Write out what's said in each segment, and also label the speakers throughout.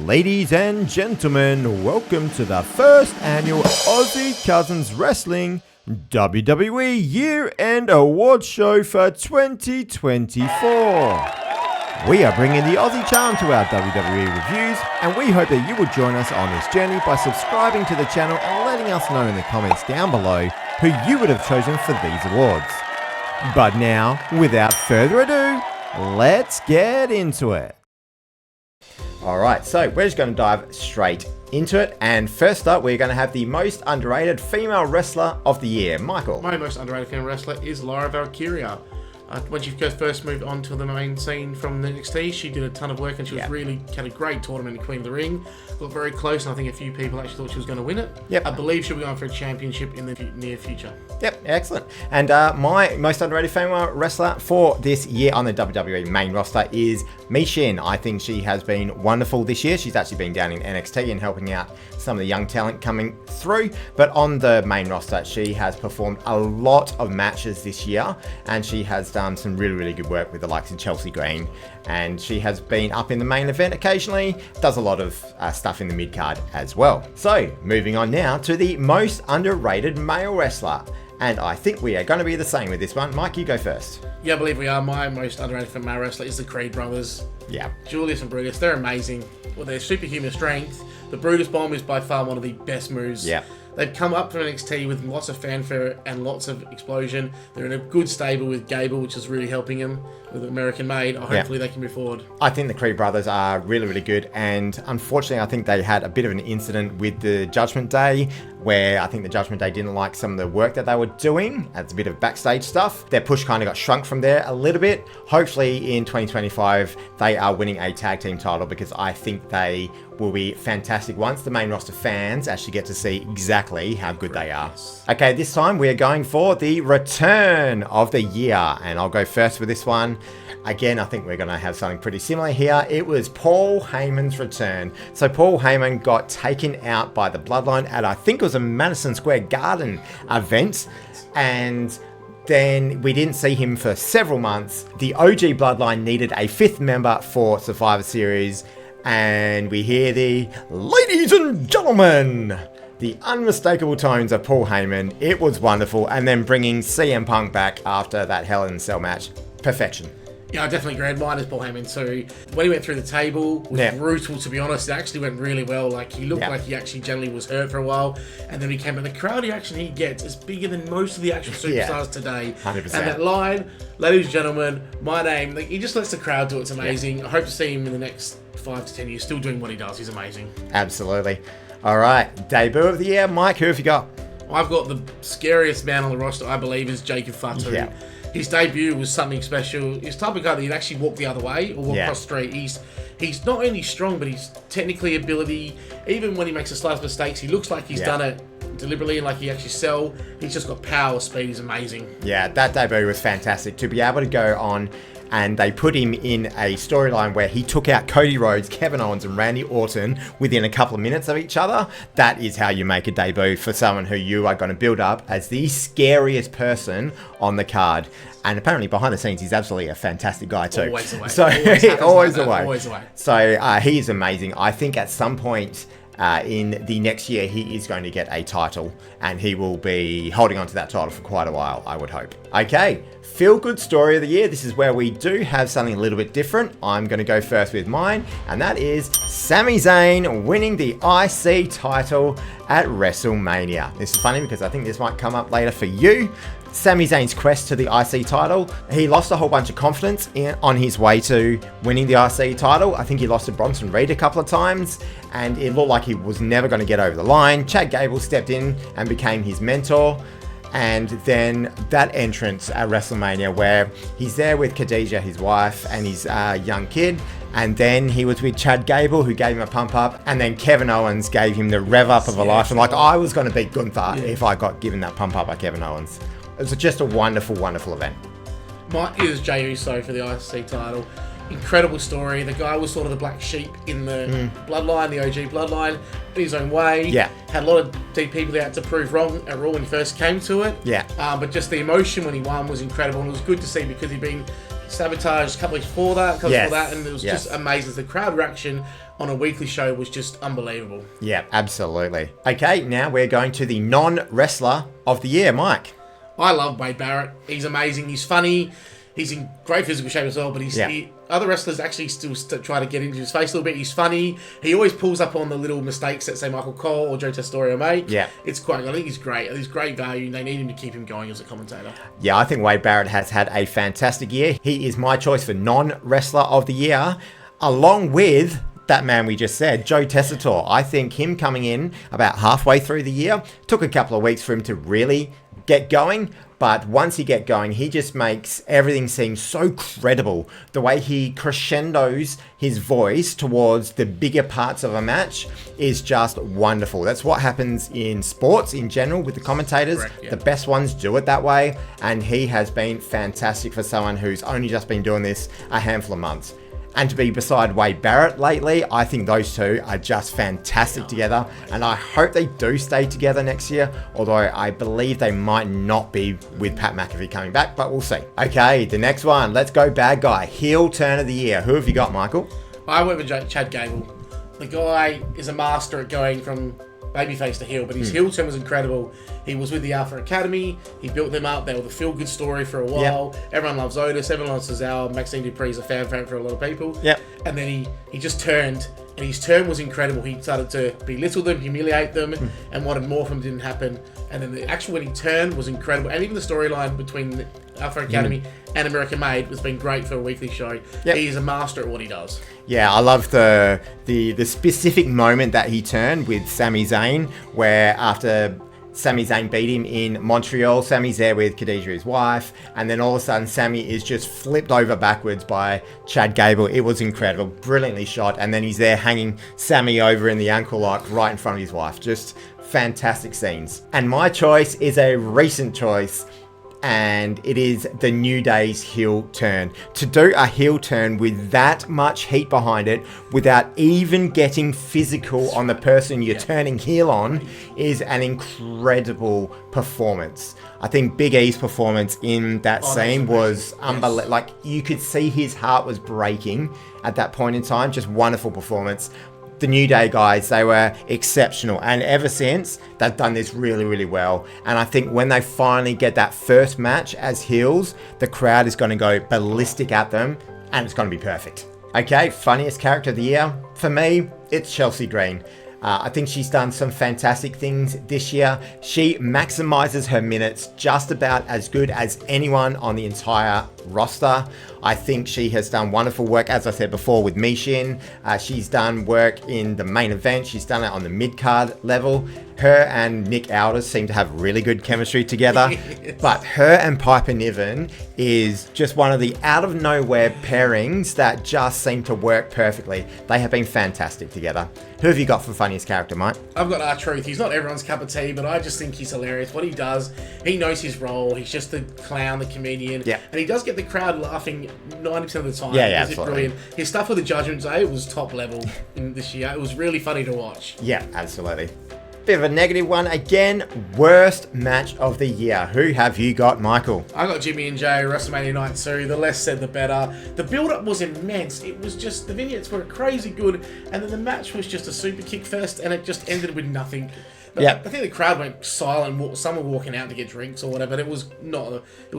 Speaker 1: Ladies and gentlemen, welcome to the first annual Aussie Cousins Wrestling WWE Year-End Awards show for 2024. We are bringing the Aussie charm to our WWE reviews, and we hope that you will join us on this journey by subscribing to the channel and letting us know in the comments down below who you would have chosen for these awards. But now, without further ado, let's get into it. Alright, so we're just going to dive straight into it, and first up we're going to have the most underrated female wrestler of the year, Michael.
Speaker 2: My most underrated female wrestler is Lyra Valkyria. When she first moved on to the main scene from the NXT, she did a ton of work and she was really had a great tournament in Queen of the Ring. Got very close, and I think a few people actually thought she was going to win it. I believe she'll be going for a championship in the near future.
Speaker 1: Excellent. And my most underrated female wrestler for this year on the WWE main roster is Michin. I think she has been wonderful this year. She's actually been down in NXT and helping out some of the young talent coming through. But on the main roster, she has performed a lot of matches this year, and she has done some really good work with the likes of Chelsea Green, and she has been up in the main event occasionally, does a lot of stuff in the mid card as well. So moving on now to the most underrated male wrestler, and I think we are going to be the same with this one. Mike, you go first.
Speaker 2: Yeah, I believe we are. My most underrated female wrestler is the Creed brothers. Julius and Brutus, they're amazing. With their superhuman strength, the Brutus Bomb is by far one of the best moves. They've come up from NXT with lots of fanfare and lots of explosion. They're in a good stable with Gable, which is really helping them with American Made. Hopefully they can move forward. I
Speaker 1: think the Creed brothers are really good, and unfortunately I think they had a bit of an incident with the Judgment Day, where I think the Judgment Day didn't like some of the work that they were doing. That's a bit of backstage stuff. Their push kind of got shrunk from there a little bit. Hopefully in 2025 they are winning a tag team title, because I think they will be fantastic once the main roster fans actually get to see exactly how good they are. Okay, this time we are going for the return of the year, and I'll go first with this one. Again, I think we're going to have something pretty similar here. It was Paul Heyman's return. So Paul Heyman got taken out by the Bloodline at, I think it was a Madison Square Garden event, and then we didn't see him for several months. The OG Bloodline needed a fifth member for Survivor Series, and we hear the ladies and gentlemen, the unmistakable tones of Paul Heyman. It was wonderful. And then bringing CM Punk back after that Hell in a Cell match. Perfection.
Speaker 2: Yeah, I definitely agree. Mine is Paul Heyman too. When he went through the table, it was brutal, to be honest. It actually went really well. Like, he looked like he actually generally was hurt for a while, and then he came in. The crowd reaction he gets is bigger than most of the actual superstars today.
Speaker 1: 100%.
Speaker 2: And that line, ladies and gentlemen, my name, like, he just lets the crowd do it. It's amazing. I hope to see him in the next 5 to 10 years still doing what he does. He's amazing.
Speaker 1: Absolutely. All right, debut of the year, Mike, who have you got?
Speaker 2: I've got the scariest man on the roster, I believe, is Jacob Fatu. His debut was something special. He's the type of guy that he'd actually walk the other way or walk across the street. He's not only strong, but he's technically ability. Even when he makes the slightest mistakes, he looks like he's done it deliberately and like he actually sell. He's just got power, speed. He's amazing. Yeah, that debut was fantastic. To be able to go on, and they put him in a storyline where he took out Cody Rhodes, Kevin Owens, and Randy Orton within a couple of minutes of each other. That is how you make a debut for someone who you are going to build up as the scariest person on the card. And apparently behind the scenes, he's absolutely a fantastic guy too. Always away.
Speaker 1: So always away. So he is amazing. I think at some point in the next year, he is going to get a title, and he will be holding on to that title for quite a while, I would hope. Okay, feel-good story of the year. This is where we do have something a little bit different. I'm going to go first with mine, and that is Sami Zayn winning the IC title at WrestleMania. This is funny because I think this might come up later for you. Sami Zayn's quest to the IC title. He lost a whole bunch of confidence on his way to winning the IC title. I think he lost to Bronson Reed a couple of times, and it looked like he was never going to get over the line. Chad Gable stepped in and became his mentor. And then that entrance at WrestleMania where he's there with Khadijah, his wife, and his young kid. And then he was with Chad Gable, who gave him a pump up. And then Kevin Owens gave him the rev up of a lifetime. Like, I was going to beat Gunther if I got given that pump up by Kevin Owens. It was just a wonderful event.
Speaker 2: Mine is Jey Uso for the IC title. Incredible story. The guy was sort of the black sheep in the bloodline, the OG bloodline, in his own way. Had a lot of people that had to prove wrong at Raw when he first came to it. But just the emotion when he won was incredible, and it was good to see because he'd been Sabotage a couple weeks before that, and it was just amazing. The crowd reaction on a weekly show was just unbelievable.
Speaker 1: Yeah, absolutely. Okay, now we're going to the non-wrestler of the year, Mike.
Speaker 2: I love Wade Barrett. He's amazing. He's funny. He's in great physical shape as well, but other wrestlers actually still try to get into his face a little bit. He's funny. He always pulls up on the little mistakes that, say, Michael Cole or Joe Testorio make. Yeah. It's quite good. I think he's great. He's great value. They need him to keep him going as a commentator. Yeah,
Speaker 1: I think Wade Barrett has had a fantastic year. He is my choice for non-wrestler of the year, along with that man we just said, Joe Testorio. I think him coming in about halfway through the year took a couple of weeks for him to really get going. But once he get going, he just makes everything seem so credible. The way he crescendos his voice towards the bigger parts of a match is just wonderful. That's what happens in sports in general with the commentators. Correct, yeah. The best ones do it that way. And he has been fantastic for someone who's only just been doing this a handful of months. And to be beside Wade Barrett lately, I think those two are just fantastic together. And I hope they do stay together next year. Although I believe they might not be with Pat McAfee coming back, but we'll see. Okay, the next one. Let's go bad guy. Heel turn of the year. Who have you got, Michael?
Speaker 2: I went with Chad Gable. The guy is a master at going from babyface to heel, but his heel turn was incredible. He was with the Alpha Academy. He built them up. They were the feel-good story for a while. Yep. Everyone loves Otis. Everyone loves Cesaro. Maxine Dupree's a fan favorite for a lot of people. Yep. And then he just turned, and his turn was incredible. He started to belittle them, humiliate them, and wanted more from them didn't happen. And then when he turned was incredible. And even the storyline between the Alpha Academy and American Made has been great for a weekly show. Yep. He is a master at what he does.
Speaker 1: Yeah, I love the specific moment that he turned with Sami Zayn, where after Sami Zayn beat him in Montreal, Sami's there with Khadijah, his wife, and then all of a sudden Sami is just flipped over backwards by Chad Gable. It was incredible, brilliantly shot, and then he's there hanging Sami over in the ankle lock right in front of his wife. Just fantastic scenes. And my choice is a recent choice, and it is the New Day's heel turn. To do a heel turn with that much heat behind it without even getting physical on the person you're turning heel on is an incredible performance. I think Big E's performance in that scene was unbelievable. Like, you could see his heart was breaking at that point in time. Just wonderful performance. The New Day guys, they were exceptional, and ever since they've done this really, really well. And I think when they finally get that first match as heels, the crowd is going to go ballistic at them, and it's going to be perfect. Okay, funniest character of the year for me, it's Chelsea Green. I think she's done some fantastic things this year. She maximizes her minutes just about as good as anyone on the entire roster. I think she has done wonderful work, as I said before, with Mishin. She's done work in the main event. She's done it on the mid-card level. Her and Nick Aldis seem to have really good chemistry together. Yes. But her and Piper Niven is just one of the out-of-nowhere pairings that just seem to work perfectly. They have been fantastic together. Who have you got for funniest character, Mike?
Speaker 2: I've got R-Truth. He's not everyone's cup of tea, but I just think he's hilarious. What he does, he knows his role. He's just the clown, the comedian. Yeah. And he does get the crowd laughing 90% of the time.
Speaker 1: Yeah, absolutely.
Speaker 2: Brilliant. His stuff with the Judgment Day was top level in this year. It was really funny to watch.
Speaker 1: Yeah, absolutely. Bit of a negative one again. Worst match of the year. Who have you got, Michael?
Speaker 2: I got Jimmy and Jay, WrestleMania Night 2. The less said, the better. The build-up was immense. It was just, the vignettes were crazy good, and then the match was just a super kick fest, and it just ended with nothing. Yeah, I think the crowd went silent. Some were walking out to get drinks or whatever. It was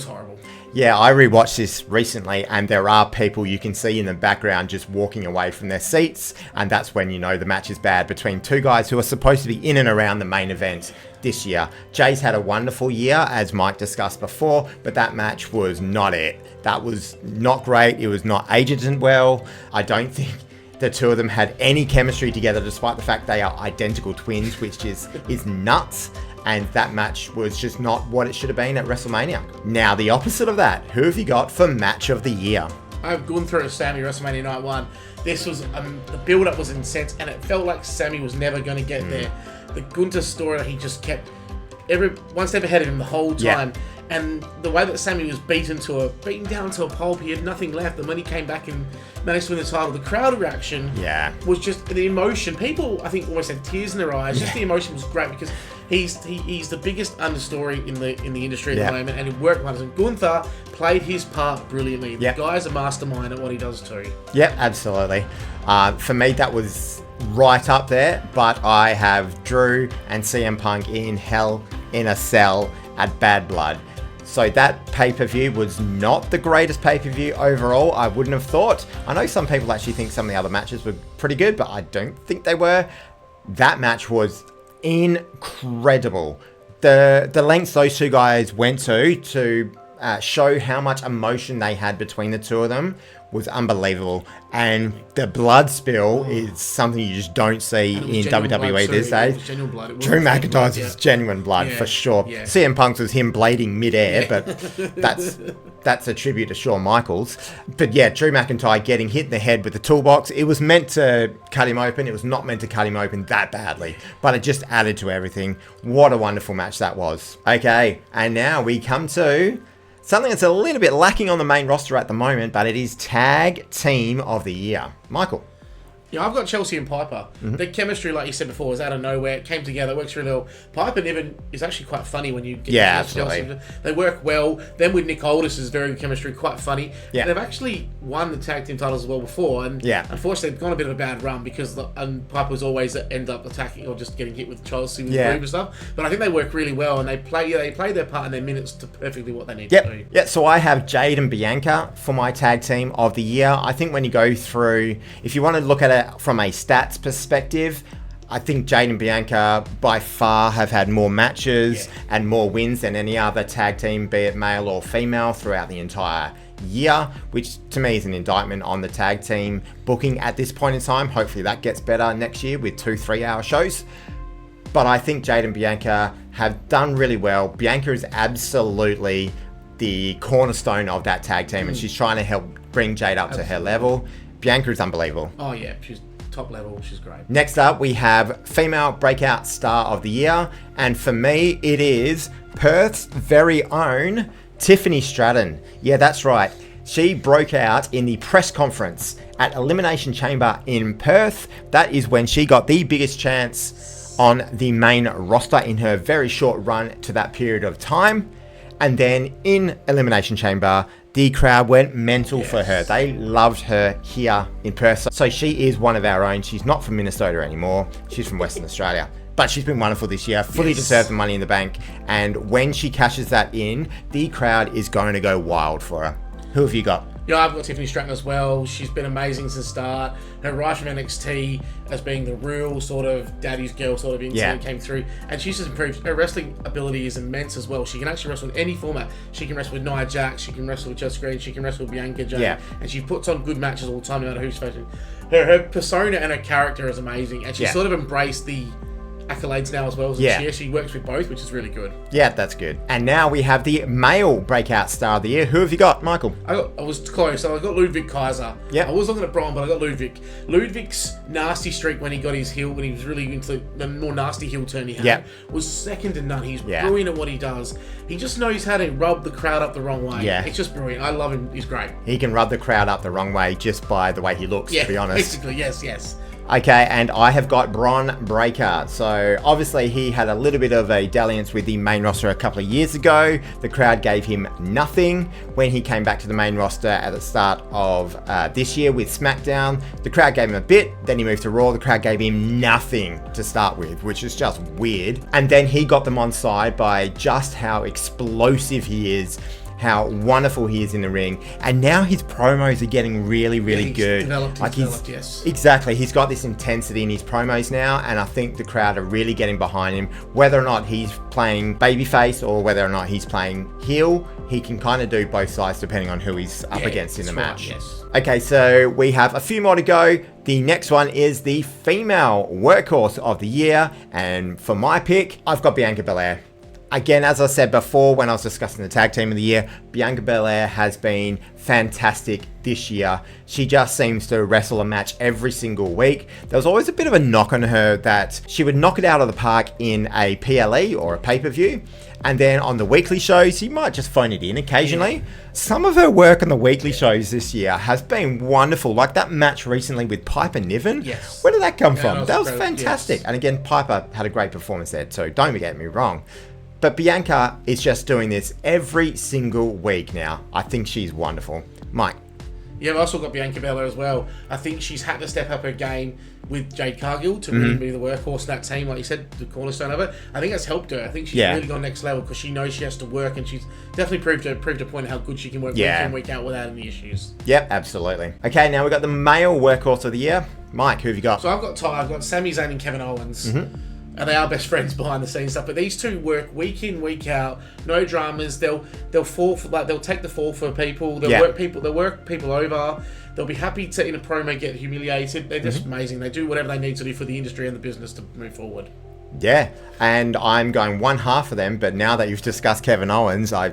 Speaker 2: horrible. Yeah, I rewatched this recently, and there are people you can see in the background just walking away from their seats, and that's when you know the match is bad between two guys who are supposed to be in and around the main event this year. Jay's had a wonderful year, as Mike discussed before, but that match was not it. That was not great. It was not aged well. I don't think the two of them had any chemistry together, despite the fact they are identical twins, which is nuts. And that match was just not what it should have been at WrestleMania. Now, the opposite of that, who have you got for match of the year? I've gone through Sammy WrestleMania Night 1. This was, the build-up was intense, and it felt like Sammy was never going to get there. The Gunther story, he just kept one step ahead of him the whole time. And the way that Sammy was beaten down to a pulp, he had nothing left. And when he came back and managed to win the title, the crowd reaction was just the emotion. People, I think, almost had tears in their eyes. Just the emotion was great because he's the biggest understory in the industry at the moment, and he worked wonders. And Gunther played his part brilliantly. The guy's a mastermind at what he does too.
Speaker 1: Yep, absolutely. For me, that was right up there, but I have Drew and CM Punk in Hell in a Cell at Bad Blood. So that pay-per-view was not the greatest pay-per-view overall, I wouldn't have thought. I know some people actually think some of the other matches were pretty good, but I don't think they were. That match was incredible. The lengths those two guys went to show how much emotion they had between the two of them was unbelievable. And the blood spill is something you just don't see in WWE these days. Drew McIntyre's was genuine blood for sure. Yeah. CM Punk's was him blading midair, but that's a tribute to Shawn Michaels. But yeah, Drew McIntyre getting hit in the head with the toolbox. It was meant to cut him open. It was not meant to cut him open that badly, but it just added to everything. What a wonderful match that was. Okay, and now we come to something that's a little bit lacking on the main roster at the moment, but it is Tag Team of the Year. Michael.
Speaker 2: Yeah, I've got Chelsea and Piper. The chemistry, like you said before, was out of nowhere. It came together. It works really well. Piper and Evan is actually quite funny when you get to Chelsea. They work well. Then with Nick Aldis is very good chemistry, quite funny. Yeah. And they've actually won the tag team titles as well before. And unfortunately, they've gone a bit of a bad run because Piper's always end up attacking or just getting hit with Chelsea with and stuff. But I think they work really well, and they play their part in their minutes to perfectly what they need to do.
Speaker 1: Yeah, so I have Jade and Bianca for my tag team of the year. I think when you go through, if you want to look at it from a stats perspective, I think Jade and Bianca by far have had more matches and more wins than any other tag team, be it male or female, throughout the entire year, which to me is an indictment on the tag team booking at this point in time. Hopefully that gets better next year with 2 3-hour shows. But I think Jade and Bianca have done really well. Bianca is absolutely the cornerstone of that tag team, and she's trying to help bring Jade up to her level. Bianca is unbelievable.
Speaker 2: Oh yeah, she's top level. She's great.
Speaker 1: Next up, we have Female Breakout Star of the Year, and for me, it is Perth's very own Tiffany Stratton. Yeah, that's right. She broke out in the press conference at Elimination Chamber in Perth. That is when she got the biggest chance on the main roster in her very short run to that period of time. And then in Elimination Chamber, the crowd went mental for her. They loved her here in Perth. So she is one of our own. She's not from Minnesota anymore. She's from Western Australia. But she's been wonderful this year. Fully deserved the Money in the Bank. And when she cashes that in, the crowd is going to go wild for her. Who have you got?
Speaker 2: Yeah, I've got Tiffany Stratton as well. She's been amazing since the start. Her rise from NXT as being the real sort of daddy's girl sort of incident came through. And she's just improved. Her wrestling ability is immense as well. She can actually wrestle in any format. She can wrestle with Nia Jax. She can wrestle with Jess Green. She can wrestle with Bianca Jane. Yeah. And she puts on good matches all the time, no matter who's facing. Her persona and her character is amazing. And she's sort of embraced the accolades now as well. She works with both, which is really good. Yeah,
Speaker 1: that's good. And now we have the male breakout star of the year. Who have you got, Michael?
Speaker 2: I was close. So I got Ludwig Kaiser. Yeah. I was looking at Braun, but I got Ludwig. Ludwig's nasty streak when he got his heel, when he was really into the more nasty heel turn he had, was second to none. He's brilliant at what he does. He just knows how to rub the crowd up the wrong way. Yeah. It's just brilliant. I love him. He's great.
Speaker 1: He can rub the crowd up the wrong way just by the way he looks, to be honest.
Speaker 2: Basically, yes.
Speaker 1: Okay, and I have got Bron Breakker. So obviously he had a little bit of a dalliance with the main roster a couple of years ago. The crowd gave him nothing. When he came back to the main roster at the start of this year with Smackdown, the crowd gave him a bit. Then he moved to Raw. The crowd gave him nothing to start with, which is just weird. And then he got them on side by just how explosive he is, how wonderful he is in the ring, and now his promos are getting really good. Exactly, he's got this intensity in his promos now, and I think the crowd are really getting behind him. Whether or not he's playing babyface or whether or not he's playing heel, he can kind of do both sides depending on who he's up against in the match. Okay, so we have a few more to go. The next one is the female workhorse of the year, and for my pick, I've got Bianca Belair. Again, as I said before when I was discussing the tag team of the year, Bianca Belair has been fantastic this year. She just seems to wrestle a match every single week. There was always a bit of a knock on her that she would knock it out of the park in a PLE or a pay-per-view, And then on the weekly shows, you might just phone it in occasionally. Yeah. Some of her work on the weekly shows this year has been wonderful. Like that match recently with Piper Niven.
Speaker 2: Yes.
Speaker 1: Where did that come from? That was fantastic.
Speaker 2: Yes.
Speaker 1: And again, Piper had a great performance there too. Don't get me wrong. But Bianca is just doing this every single week now. I think she's wonderful. Mike.
Speaker 2: Yeah, I've also got Bianca Belair as well. I think she's had to step up her game with Jade Cargill to really be the workhorse in that team, like you said, the cornerstone of it. I think that's helped her. I think she's really gone next level because she knows she has to work, and she's definitely proved a point how good she can work week in, week out without any issues.
Speaker 1: Yep, absolutely. Okay, now we've got the male workhorse of the year. Mike, who have you got?
Speaker 2: So I've got Sami Zayn and Kevin Owens. And they are best friends behind the scenes stuff, but these two work week in, week out. No dramas. They'll fall for, like, they'll take the fall for people. They'll work people over. They'll be happy to in a promo get humiliated. They're just amazing. They do whatever they need to do for the industry and the business to move forward.
Speaker 1: Yeah, and I'm going one half of them, but now that you've discussed Kevin Owens, I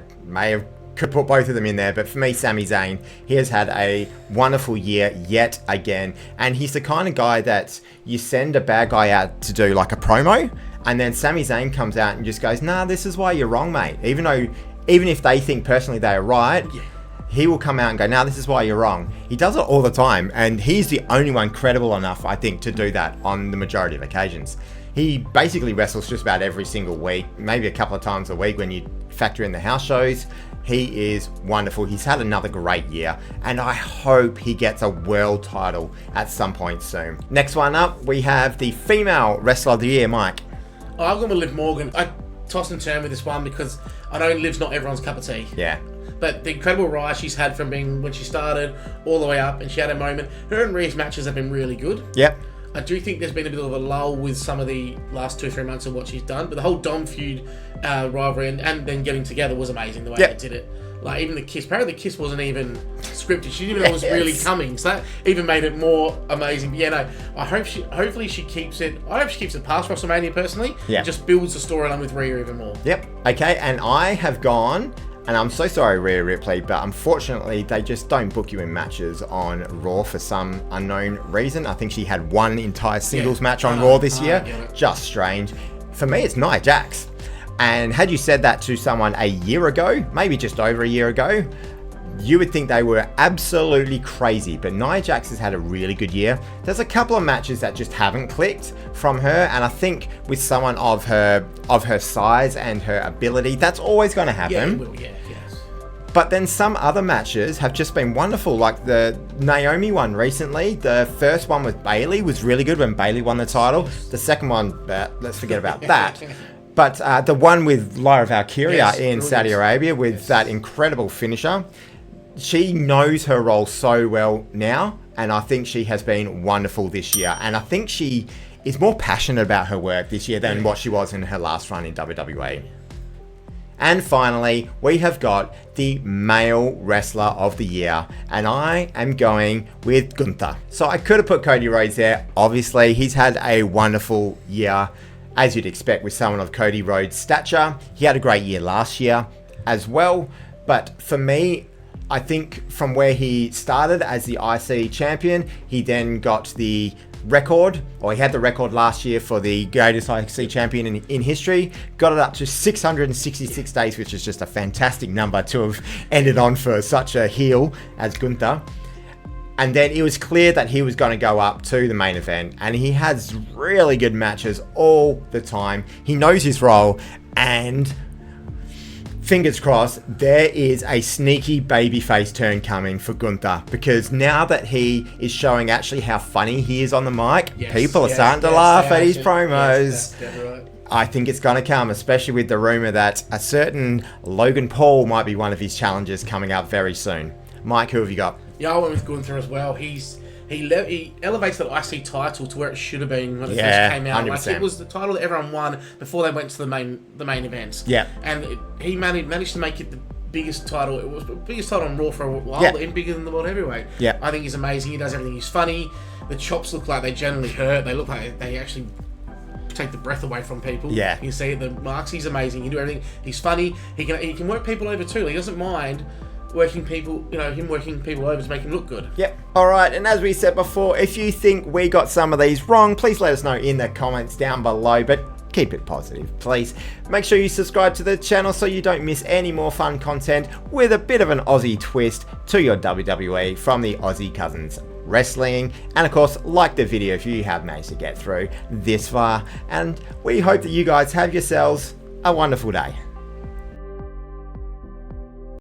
Speaker 1: could put both of them in there, but for me, Sami Zayn, he has had a wonderful year yet again, and he's the kind of guy that you send a bad guy out to do like a promo, and then Sami Zayn comes out and just goes, nah, this is why you're wrong, mate. Even if they think personally they are right, he will come out and go, nah, this is why you're wrong. He does it all the time, and he's the only one credible enough, I think, to do that on the majority of occasions. He basically wrestles just about every single week, maybe a couple of times a week when you factor in the house shows. He is wonderful. He's had another great year, and I hope he gets a world title at some point soon. Next one up, we have the female wrestler of the year, Mike.
Speaker 2: Oh, I've gone with Liv Morgan. I toss and turn with this one because I know Liv's not everyone's cup of tea.
Speaker 1: Yeah.
Speaker 2: But the incredible rise she's had from being when she started all the way up, and she had a moment. Her and Rhea's matches have been really good.
Speaker 1: Yep.
Speaker 2: I do think there's been a bit of a lull with some of the last 2 or 3 months of what she's done, but the whole Dom feud rivalry and then getting together was amazing the way they did it. Like even the kiss, apparently the kiss wasn't even scripted. She didn't even know it was really coming, so that even made it more amazing. But yeah, no, hopefully she keeps it. I hope she keeps it past WrestleMania personally. Yeah, just builds the storyline with Rhea even more.
Speaker 1: Yep. Okay, and I have gone. And I'm so sorry, Rhea Ripley, but unfortunately, they just don't book you in matches on Raw for some unknown reason. I think she had one entire singles match on Raw this year. Just strange. For me, it's Nia Jax. And had you said that to someone a year ago, maybe just over a year ago, you would think they were absolutely crazy. But Nia Jax has had a really good year. There's a couple of matches that just haven't clicked from her, and I think with someone of her size and her ability, that's always going to happen.
Speaker 2: Yeah, it will, yes.
Speaker 1: But then some other matches have just been wonderful, like the Naomi one recently. The first one with Bayley was really good when Bayley won the title. The second one, let's forget about that. But the one with Lyra Valkyria in Saudi Arabia with that incredible finisher, she knows her role so well now, and I think she has been wonderful this year. And I think she is more passionate about her work this year than what she was in her last run in WWE. And finally, we have got the male wrestler of the year, and I am going with Gunther. So I could have put Cody Rhodes there. Obviously, he's had a wonderful year, as you'd expect with someone of Cody Rhodes' stature. He had a great year last year as well, but for me, I think from where he started as the IC champion, he then got the record, or he had the record last year for the greatest IC champion in history, got it up to 666 days, which is just a fantastic number to have ended on for such a heel as Gunther. And then it was clear that he was going to go up to the main event, and he has really good matches all the time. He knows his role, and fingers crossed, there is a sneaky babyface turn coming for Gunther, because now that he is showing actually how funny he is on the mic, people are starting to laugh at his promos. I think it's going to come, especially with the rumor that a certain Logan Paul might be one of his challengers coming up very soon. Mike, who have you got?
Speaker 2: Yeah, I went with Gunther as well. He elevates that IC title to where it should have been when it first came out.
Speaker 1: 100%.
Speaker 2: Like, it was the title that everyone won before they went to the main event.
Speaker 1: Yeah,
Speaker 2: and he managed to make it the biggest title. It was the biggest title on Raw for a while, and bigger than the World Heavyweight. Yeah, I think he's amazing. He does everything. He's funny. The chops look like they generally hurt. They look like they actually take the breath away from people. Yeah, you can see the marks. He's amazing. He can do everything. He's funny. He can work people over too. He doesn't mind working people, him working people over to make him look good.
Speaker 1: Yep. All right, and as we said before, if you think we got some of these wrong, please let us know in the comments down below. But keep it positive, please. Make sure you subscribe to the channel so you don't miss any more fun content with a bit of an Aussie twist to your WWE from the Aussie Cousins Wrestling. And of course, like the video if you have managed to get through this far. And we hope that you guys have yourselves a wonderful day.